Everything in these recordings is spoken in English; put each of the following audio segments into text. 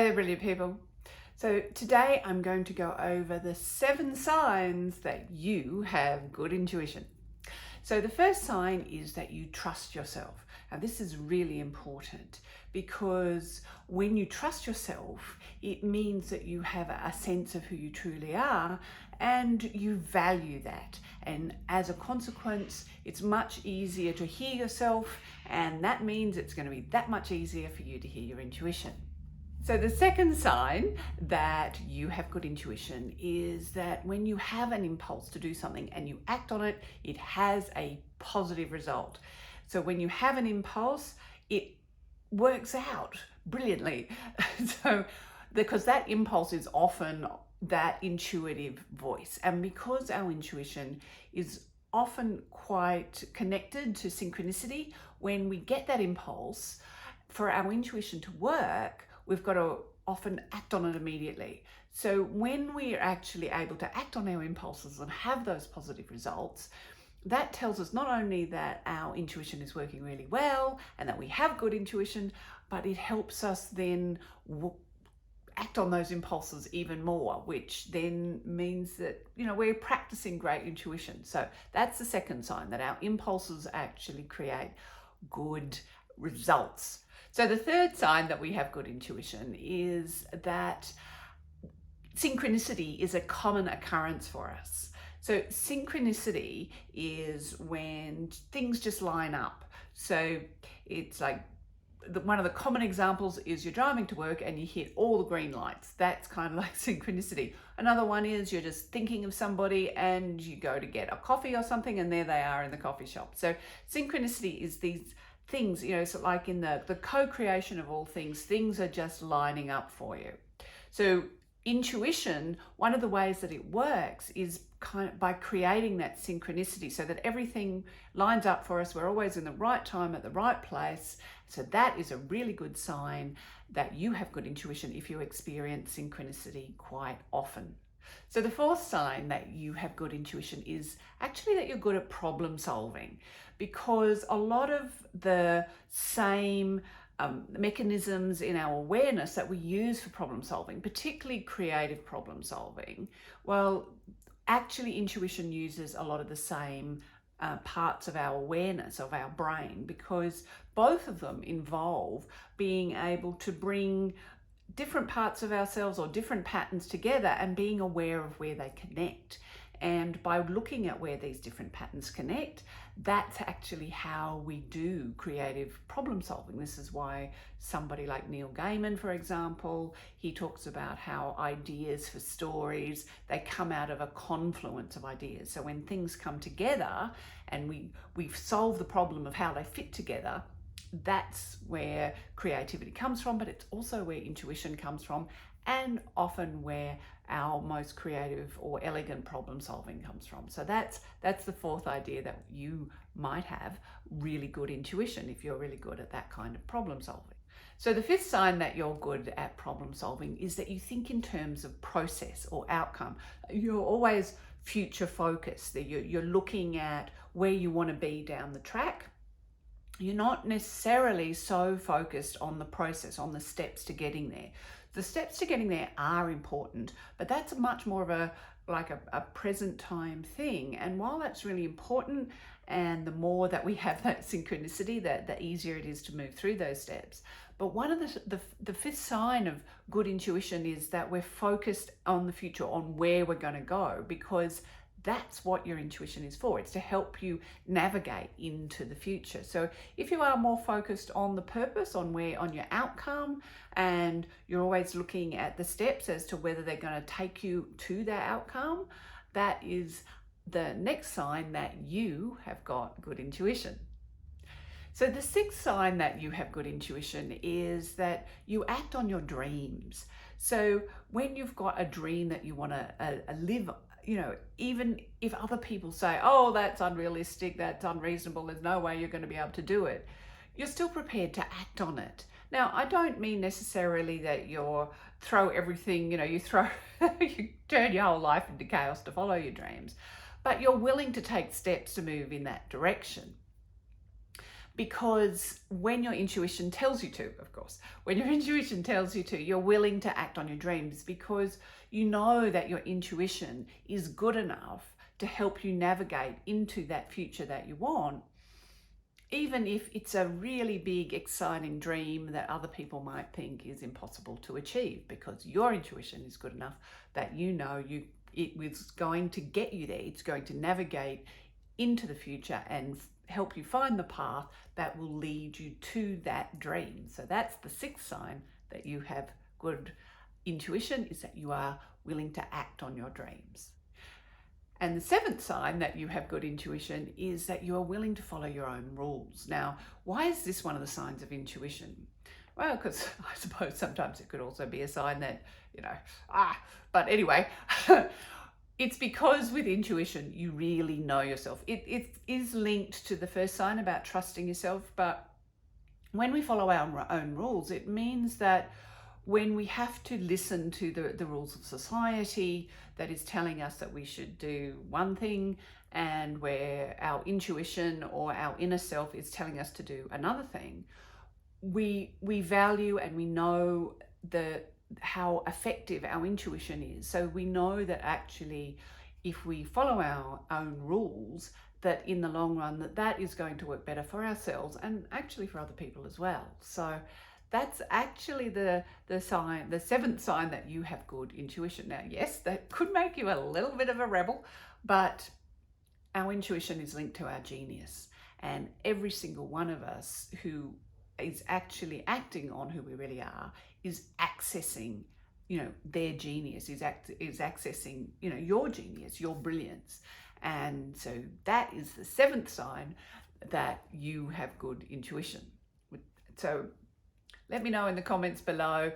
Hey there, brilliant people. So today I'm going to go over the 7 signs that you have good intuition. So the first sign is that you trust yourself. Now this is really important because when you trust yourself, it means that you have a sense of who you truly are and you value that. And as a consequence, it's much easier to hear yourself, and that means it's going to be that much easier for you to hear your intuition. So the second sign that you have good intuition is that when you have an impulse to do something and you act on it, it has a positive result. So when you have an impulse, it works out brilliantly. So because that impulse is often that intuitive voice, and because our intuition is often quite connected to synchronicity, when we get that impulse, for our intuition to work, we've got to often act on it immediately. So when we're actually able to act on our impulses and have those positive results, that tells us not only that our intuition is working really well and that we have good intuition, but it helps us then act on those impulses even more, which then means that, we're practicing great intuition. So that's the second sign, that our impulses actually create good results. So the third sign that we have good intuition is that synchronicity is a common occurrence for us. So synchronicity is when things just line up. So it's like one of the common examples is you're driving to work and you hit all the green lights. That's kind of like synchronicity. Another one is you're just thinking of somebody and you go to get a coffee or something and there they are in the coffee shop. So synchronicity is these things, so like in the co-creation of all things are just lining up for you. So intuition, one of the ways that it works is kind of by creating that synchronicity so that everything lines up for us. We're always in the right time at the right place. So that is a really good sign that you have good intuition if you experience synchronicity quite often. So the fourth sign that you have good intuition is actually that you're good at problem solving, because a lot of the same mechanisms in our awareness that we use for problem solving, particularly creative problem solving, well, actually intuition uses a lot of the same parts of our awareness, of our brain, because both of them involve being able to bring different parts of ourselves or different patterns together and being aware of where they connect. And by looking at where these different patterns connect, that's actually how we do creative problem solving. This is why somebody like Neil Gaiman, for example, he talks about how ideas for stories, they come out of a confluence of ideas. So when things come together and we've solved the problem of how they fit together, that's where creativity comes from, but it's also where intuition comes from, and often where our most creative or elegant problem solving comes from. So that's the fourth idea, that you might have really good intuition if you're really good at that kind of problem solving. So the fifth sign that you're good at problem solving is that you think in terms of process or outcome. You're always future focused, that you're looking at where you want to be down the track. You're not necessarily so focused on the process, on the steps to getting there. The steps to getting there are important, but that's much more of a present time thing. And while that's really important, and the more that we have that synchronicity, the easier it is to move through those steps. But one of the fifth sign of good intuition is that we're focused on the future, on where we're going to go, because that's what your intuition is for. It's to help you navigate into the future. So if you are more focused on the purpose, on your outcome, and you're always looking at the steps as to whether they're going to take you to that outcome, that is the next sign that you have got good intuition. So the sixth sign that you have good intuition is that you act on your dreams. So when you've got a dream that you want to live, even if other people say, oh, that's unrealistic, that's unreasonable, there's no way you're going to be able to do it, you're still prepared to act on it. Now, I don't mean necessarily that you throw everything, you turn your whole life into chaos to follow your dreams, but you're willing to take steps to move in that direction. Because when your intuition tells you to, of course, when your intuition tells you to, you're willing to act on your dreams because you know that your intuition is good enough to help you navigate into that future that you want, even if it's a really big, exciting dream that other people might think is impossible to achieve, because your intuition is good enough that you know it was going to get you there. It's going to navigate into the future and help you find the path that will lead you to that dream. So that's the sixth sign that you have good intuition, is that you are willing to act on your dreams. And the seventh sign that you have good intuition is that you are willing to follow your own rules. Now, why is this one of the signs of intuition? Well, because I suppose sometimes it could also be a sign that, but anyway, it's because with intuition, you really know yourself. It is linked to the first sign about trusting yourself, but when we follow our own rules, it means that when we have to listen to the rules of society that is telling us that we should do one thing, and where our intuition or our inner self is telling us to do another thing, we value and we know how effective our intuition is. So we know that actually if we follow our own rules, that in the long run that is going to work better for ourselves and actually for other people as well. So that's actually the seventh sign that you have good intuition. Now, yes, that could make you a little bit of a rebel, but our intuition is linked to our genius. And every single one of us who is actually acting on who we really are is accessing, their genius, is accessing, your genius, your brilliance. And so that is the seventh sign that you have good intuition. So let me know in the comments below,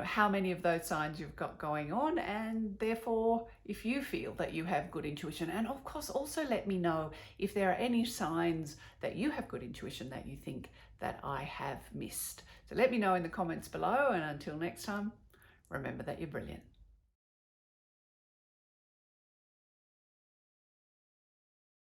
how many of those signs you've got going on, and therefore if you feel that you have good intuition. And of course, also let me know if there are any signs that you have good intuition that you think that I have missed. So let me know in the comments below, and until next time, remember that you're brilliant.